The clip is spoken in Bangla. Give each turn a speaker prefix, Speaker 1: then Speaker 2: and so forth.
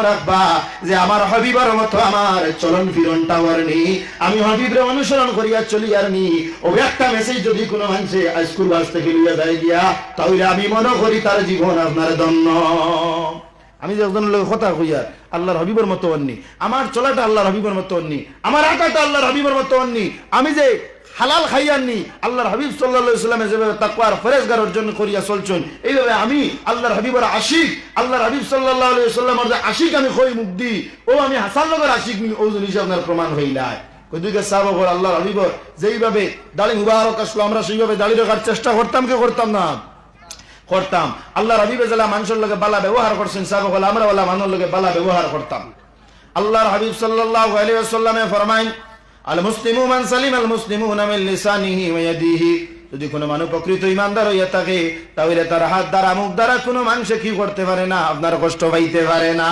Speaker 1: রাখবা যে আমার হাবিবের মতো আমার চলন ফিরনটা ওরনি, আমি হাবিবের অনুসরণ করিয়া চলি আর নি। ও একটা মেসেজ যদি কোনো মানুষে স্কুল বাস থেকে লিয়া যায় গিয়া, তাহলে আমি মনে করি তার জীবন আপনার ধন্য। আমি যে একজন লোক কথা কইয়া আল্লাহর হাবিবের মতো অন্নি, আমার চলাটা আল্লাহর হাবিবের মতো অন্নি, আমার আকাটা আল্লাহর হাবিবের মতো অন্নি, আমি যে হালাল খাইয়াননি আল্লাহর হাবিব সাল্লাল্লাহু আলাইহি ওয়াসাল্লাম যেভাবে তাকওয়ার ফরজগার অর্জন করিয়া চলছেন, এইভাবে আমি আল্লাহর হাবিবের আশিক, আল্লাহর হাবিব সাল্লাল্লাহু আলাইহি ওয়াসাল্লামের যে আশিক আমি কই মুক্তি, ও আমি হাসান লগের আশিক নি, ও জিনিস আপনার প্রমাণ হইলাই। কইদিকে সাহাবা আল্লাহর হাবিবের যেইভাবে দাড়ি মুবারক আসলো, আমরা সেইভাবে দাড়ি রাখার চেষ্টা করতাম কি করতাম না? করতাম। আল্লাহর হাবিব যারা মানুষের লগে বালা ব্যবহার করছেন, সাহাবা বলে আমরা ওলা মানুষের লগে বালা ব্যবহার করতাম। আল্লাহর হাবিব সাল্লাল্লাহু আলাইহি ওয়াসাল্লামে ফরমায়, আল মুসলিমু মান সালিম আল মুসলিমুনা মিন লিসানিহি ওয়া ইয়াদিহি, যদি কোনো মানুষ প্রকৃত ইমানদার হইয়া থাকে তাহলে তার হাত দ্বারা মুখ দ্বারা কোনো মানুষে কি করতে পারে না, আপনার কষ্ট পাইতে পারে না।